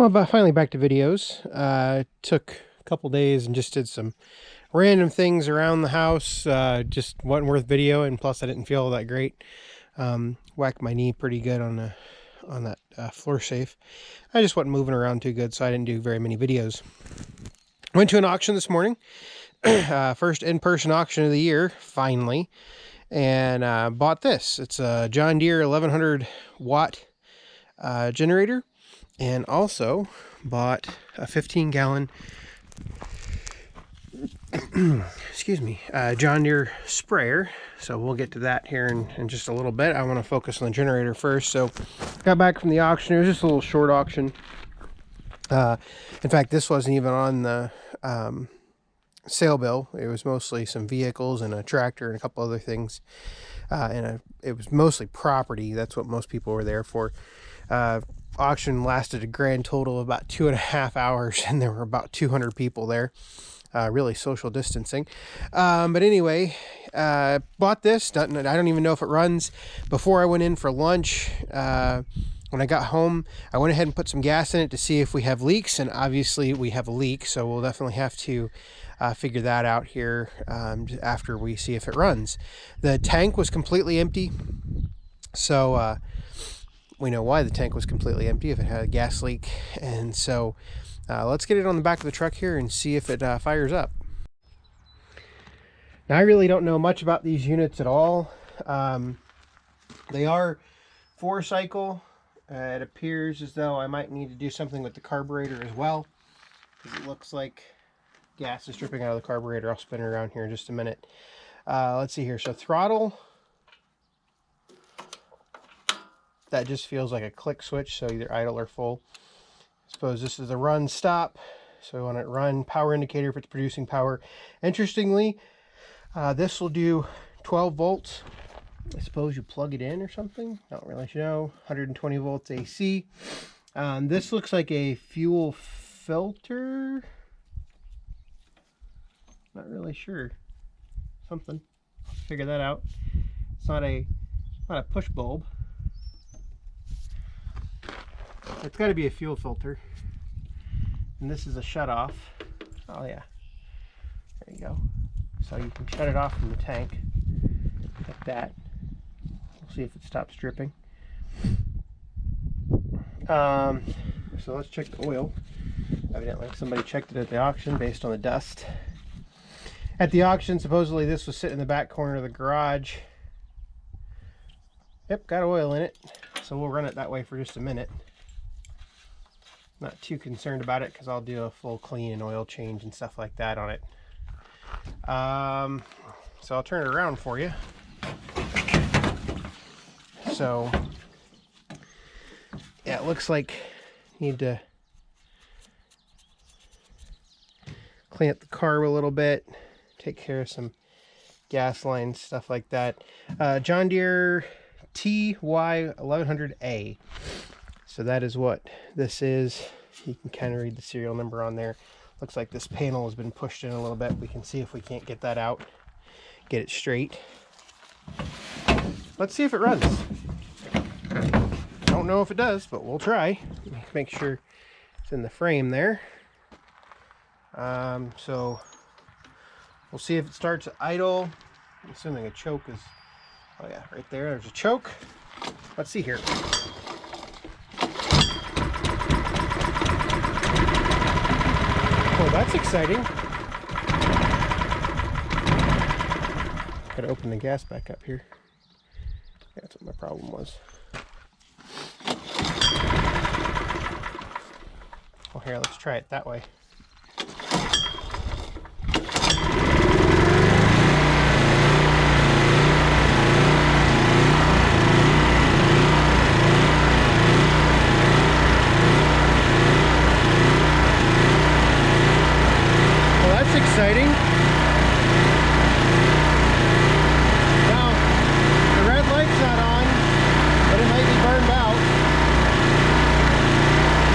Well, finally back to videos. Took a couple days and just did some random things around the house. Just wasn't worth video, and plus I didn't feel all that great. Whacked my knee pretty good on that floor safe. I just wasn't moving around too good, so I didn't do very many videos. Went to an auction this morning. First in-person auction of the year, finally. And bought this. It's a John Deere 1100 watt generator. And also bought a 15-gallon excuse me, John Deere sprayer. So we'll get to that here in just a little bit. I want to focus on the generator first. So got back from the auction. It was just a little short auction. In fact, this wasn't even on the sale bill. It was mostly some vehicles and a tractor and a couple other things. It was mostly property. That's what most people were there for. Auction lasted a grand total of about 2.5 hours, and there were about 200 people there. Really social distancing. But anyway, bought this. I don't even know if it runs. Before I went in for lunch, when I got home, I went ahead and put some gas in it to see if we have leaks, and obviously we have a leak, so we'll definitely have to figure that out here after we see if it runs. The tank was completely empty, so we know why the tank was completely empty, if it had a gas leak. And so let's get it on the back of the truck here and see if it fires up. Now, I really don't know much about these units at all. They are 4-cycle. It appears as though I might need to do something with the carburetor as well, because it looks like gas is dripping out of the carburetor. I'll spin it around here in just a minute. Let's see here. So throttle, that just feels like a click switch, so either idle or full. I suppose this is the run stop, so we want it run. Power indicator if it's producing power. Interestingly, this will do 12 volts. I suppose you plug it in or something. Don't really know. 120 volts AC. This looks like a fuel filter. Not really sure. Something. Figure that out. It's not a push bulb. It's got to be a fuel filter. And this is a shut off. Oh yeah. There you go. So you can shut it off from the tank like that. We'll see if it stops dripping. So let's check the oil. Evidently somebody checked it at the auction based on the dust. At the auction, supposedly this was sitting in the back corner of the garage. Yep, got oil in it. So we'll run it that way for just a minute. Not too concerned about it because I'll do a full clean and oil change and stuff like that on it. So I'll turn it around for you. So yeah, it looks like you need to clean up the carb a little bit, take care of some gas lines, stuff like that. John Deere TY1100A. So that is what this is. You can kind of read the serial number on there. Looks like this panel has been pushed in a little bit. We can see if we can't get that out, get it straight. Let's see if it runs. Don't know if it does, but we'll try. Make sure it's in the frame there. So we'll see if it starts idle. I'm assuming a choke is, oh yeah, right there. There's a choke. Let's see here. Oh, that's exciting. Gotta open the gas back up here. Yeah, that's what my problem was. Well, here, let's try it that way. Exciting. Now, the red light's not on, but it might be burned out.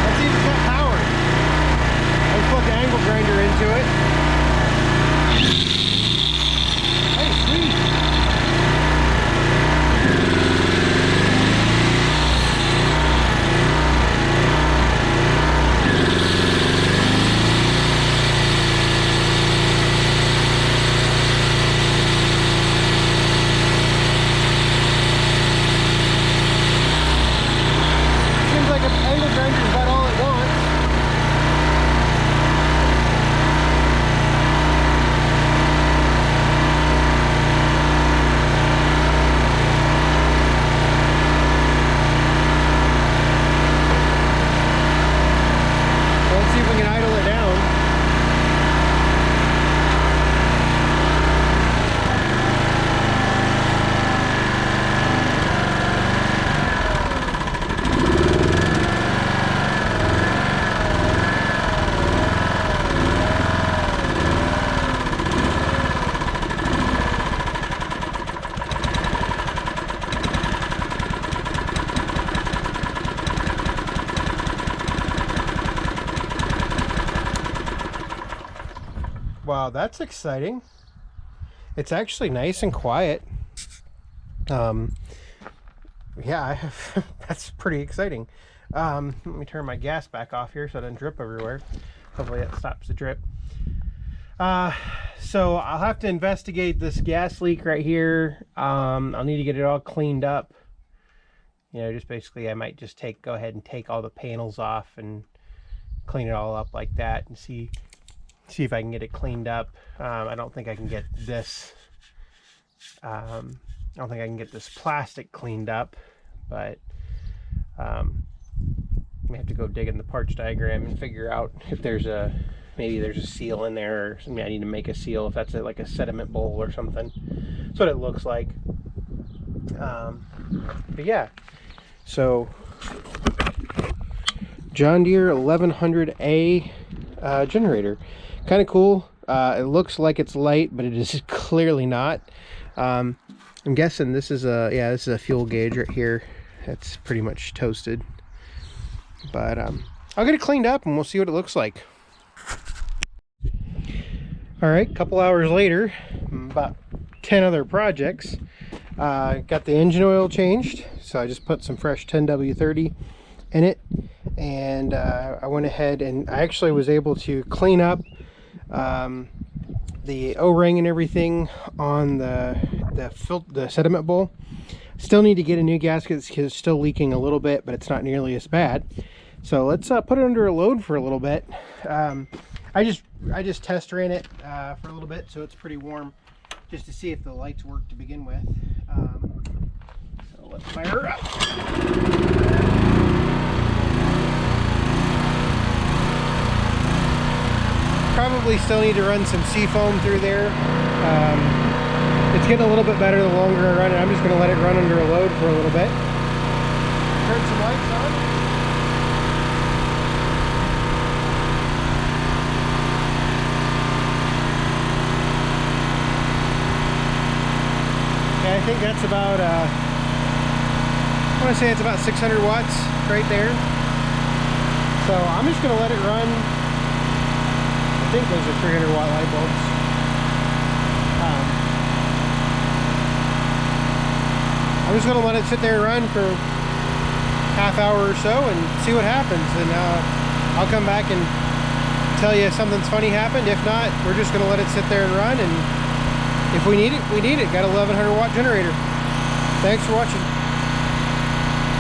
Let's see if it's got power. I Wow, that's exciting. It's actually nice and quiet. Yeah, that's pretty exciting. Let me turn my gas back off here so it doesn't drip everywhere. Hopefully that stops the drip. So I'll have to investigate this gas leak right here. I'll need to get it all cleaned up. You know, just basically I might just go ahead and take all the panels off and clean it all up like that and see if I can get it cleaned up. I don't think I can get this I don't think I can get this plastic cleaned up, but I may have to go dig in the parts diagram and figure out if maybe there's a seal in there or something. I need to make a seal if that's like a sediment bowl or something. That's what it looks like. But yeah, so John Deere 1100A generator, kind of cool. It looks like it's light, but it is clearly not. I'm guessing this is a fuel gauge right here. It's pretty much toasted, but I'll get it cleaned up and we'll see what it looks like. All right, a couple hours later, about 10 other projects. Got the engine oil changed, so I just put some fresh 10W30 in it, and I went ahead and I actually was able to clean up the O-ring and everything on the sediment bowl. Still need to get a new gasket because it's still leaking a little bit, but it's not nearly as bad. So let's put it under a load for a little bit. I just test ran it for a little bit, so it's pretty warm, just to see if the lights work to begin with. So let's fire her up. Probably still need to run some seafoam through there. It's getting a little bit better the longer I run it. I'm just going to let it run under a load for a little bit. Turn some lights on. Okay, I think that's about, I want to say it's about 600 watts right there. So I'm just going to let it run. I think those are 300 watt light bulbs. I'm just going to let it sit there and run for half hour or so and see what happens, and I'll come back and tell you if something's funny happened. If not, we're just going to let it sit there and run, and if we need it, we need it. Got a 1100 watt generator. Thanks for watching.